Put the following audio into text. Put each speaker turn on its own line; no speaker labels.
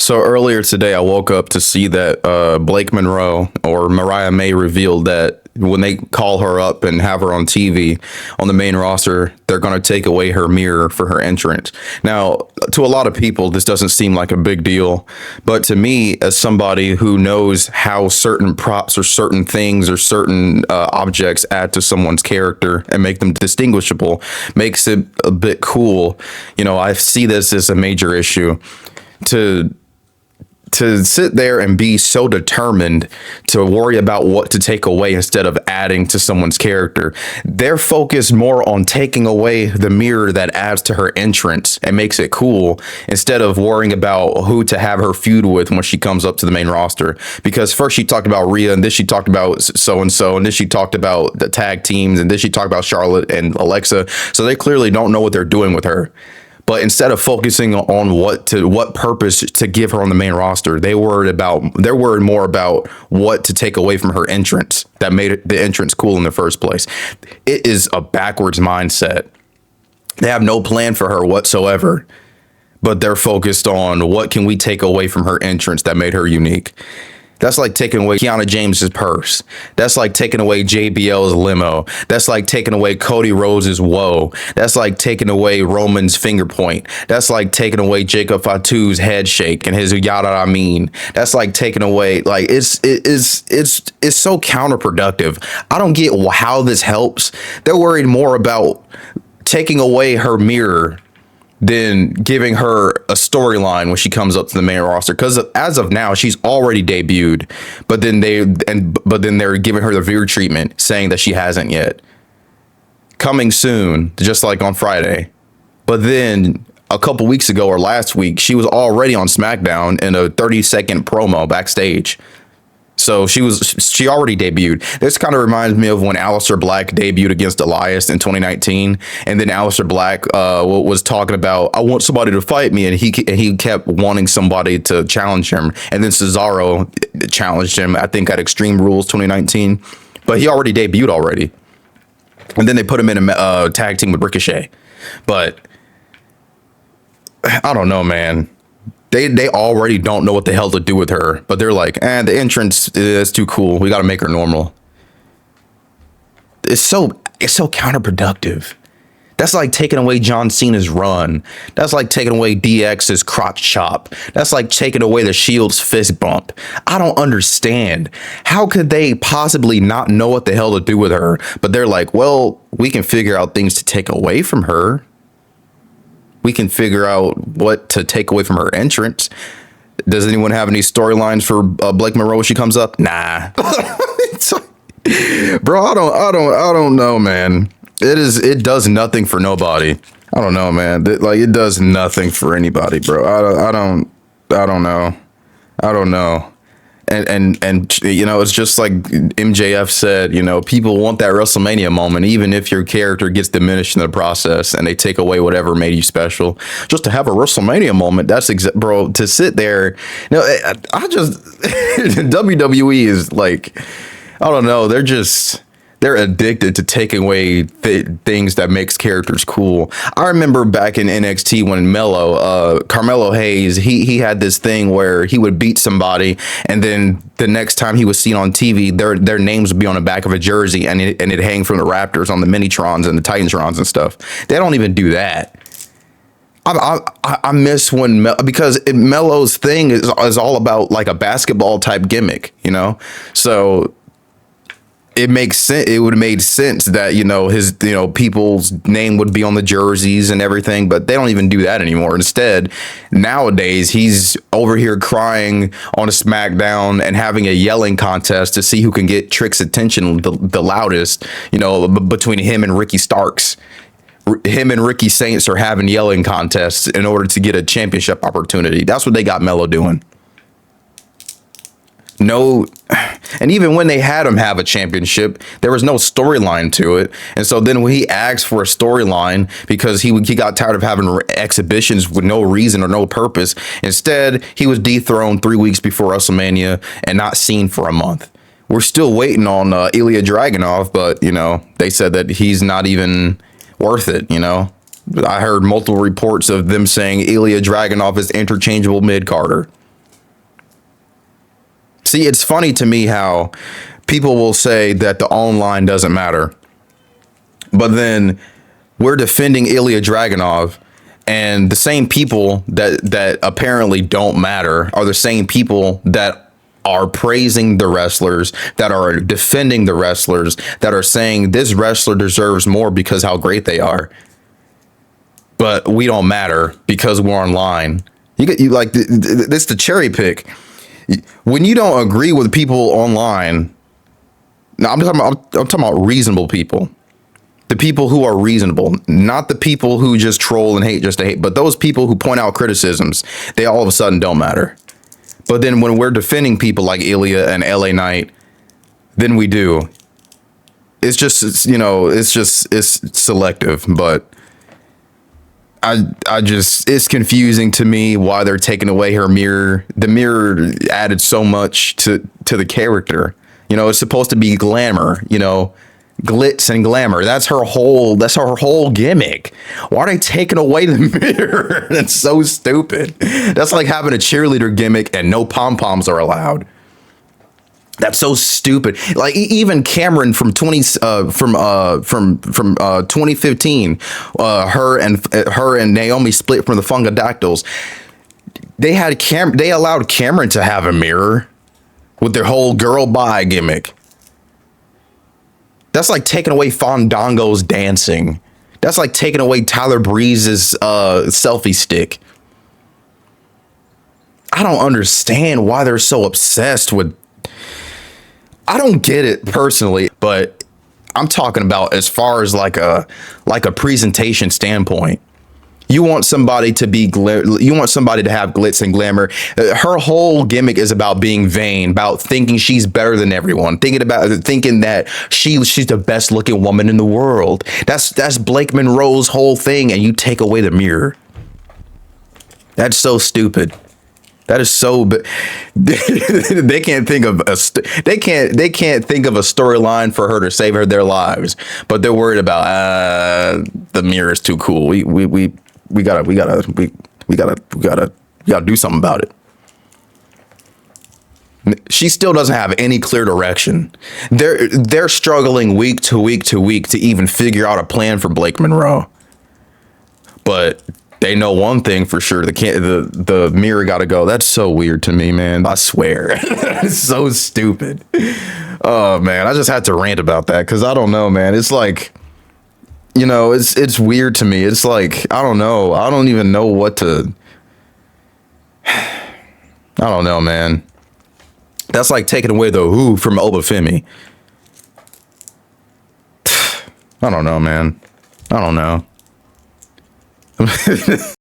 So earlier today, I woke up to see that Blake Monroe or Mariah May revealed that when they call her up and have her on TV on the main roster, they're going to take away her mirror for her entrance. Now, to a lot of people, this doesn't seem like a big deal. But to me, as somebody who knows how certain props or certain things or certain objects add to someone's character and make them distinguishable, makes it a bit cool. You know, I see this as a major issue. To sit there and be so determined to worry about what to take away instead of adding to someone's character. They're focused more on taking away the mirror that adds to her entrance and makes it cool instead of worrying about who to have her feud with when she comes up to the main roster. Because first she talked about Rhea, and then she talked about so-and-so, and then she talked about the tag teams, and then she talked about Charlotte and Alexa. So they clearly don't know what they're doing with her. But instead of focusing on what purpose to give her on the main roster, they're worried more about what to take away from her entrance that made the entrance cool in the first place. It is a backwards mindset. They have no plan for her whatsoever, but they're focused on what can we take away from her entrance that made her unique. That's like taking away Kiana James's purse. That's like taking away JBL's limo. That's like taking away Cody Rhodes's whoa. That's like taking away Roman's finger point. That's like taking away Jacob Fatu's head shake and his yada I mean. That's like taking away, like it's so counterproductive. I don't get how this helps. They're worried more about taking away her mirror than giving her a storyline when she comes up to the main roster. Because as of now, she's already debuted, but then they're giving her the veer treatment, saying that she hasn't yet. Coming soon, just like on Friday. But then a couple weeks ago or last week, she was already on SmackDown in a 30-second promo backstage. So she already debuted. This kind of reminds me of when Aleister Black debuted against Elias in 2019, and then Aleister Black was talking about, I want somebody to fight me, and he kept wanting somebody to challenge him, and then Cesaro challenged him, I think at Extreme Rules 2019, but he already debuted already, and then they put him in a tag team with Ricochet. But I don't know, man. They already don't know what the hell to do with her, but they're like, the entrance is too cool. We got to make her normal. It's so counterproductive. That's like taking away John Cena's run. That's like taking away DX's crotch chop. That's like taking away the Shield's fist bump. I don't understand. How could they possibly not know what the hell to do with her? But they're like, well, we can figure out things to take away from her. We can figure out what to take away from her entrance. Does anyone have any storylines for Blake Monroe when she comes up? Nah. Bro, I don't know, man. It does nothing for nobody. I don't know, man. It does nothing for anybody, bro. I don't know. And you know, it's just like MJF said, you know, people want that WrestleMania moment, even if your character gets diminished in the process and they take away whatever made you special. Just to have a WrestleMania moment, bro, to sit there. You know, I just WWE is like, I don't know, they're addicted to taking away things that makes characters cool. I remember back in NXT when Carmelo Hayes, he had this thing where he would beat somebody, and then the next time he was seen on TV, their names would be on the back of a jersey, and it'd hang from the Raptors on the Minitrons and the Titantrons and stuff. They don't even do that. I miss when because Melo's thing is all about like a basketball type gimmick, you know, so. It makes sense. It would have made sense that, you know, his, you know, people's name would be on the jerseys and everything, but they don't even do that anymore. Instead, nowadays, he's over here crying on a SmackDown and having a yelling contest to see who can get Trick's attention the loudest, you know, between him and Ricky Starks. Him and Ricky Saints are having yelling contests in order to get a championship opportunity. That's what they got Melo doing. No, and even when they had him have a championship, there was no storyline to it. And so then when he asked for a storyline because he got tired of having exhibitions with no reason or no purpose, instead he was dethroned 3 weeks before WrestleMania and not seen for a month. We're still waiting on Ilya Dragunov, but, you know, they said that he's not even worth it, you know. I heard multiple reports of them saying Ilya Dragunov is interchangeable mid-carder. See, it's funny to me how people will say that the online doesn't matter, but then we're defending Ilya Dragunov, and the same people that apparently don't matter are the same people that are praising the wrestlers, that are defending the wrestlers, that are saying this wrestler deserves more because how great they are. But we don't matter because we're online. You like this the cherry pick. When you don't agree with people online, now I'm talking about reasonable people. The people who are reasonable, not the people who just troll and hate just to hate, but those people who point out criticisms, they all of a sudden don't matter. But then when we're defending people like Ilya and LA Knight, then we do. It's just, it's selective, but I just, it's confusing to me why they're taking away her mirror. The mirror added so much to the character. It's supposed to be glamour, glitz and glamour. That's her whole gimmick. Why are they taking away the mirror? That's so stupid. That's like having a cheerleader gimmick and no pom-poms are allowed. That's so stupid. Like even Cameron from 2015, her and Naomi split from the Fungadactyls. They allowed Cameron to have a mirror with their whole girl bye gimmick. That's like taking away Fandango's dancing. That's like taking away Tyler Breeze's selfie stick. I don't understand why they're so obsessed with. I don't get it personally, but I'm talking about as far as like a presentation standpoint. You want somebody to be you want somebody to have glitz and glamour. Her whole gimmick is about being vain, about thinking she's better than everyone, thinking that she's the best looking woman in the world. That's Blake Monroe's whole thing, and you take away the mirror. That's so stupid. That is so. They can't think of a storyline for her to save their lives, but they're worried about the mirror is too cool. We gotta do something about it. She still doesn't have any clear direction. They're struggling week to week to even figure out a plan for Blake Monroe. But they know one thing for sure: the mirror got to go. That's so weird to me, man. I swear, it's so stupid. Oh man, I just had to rant about that because I don't know, man. It's like, it's weird to me. It's like I don't know. I don't even know what to. I don't know, man. That's like taking away the who from Obafemi. I don't know, man. I don't know.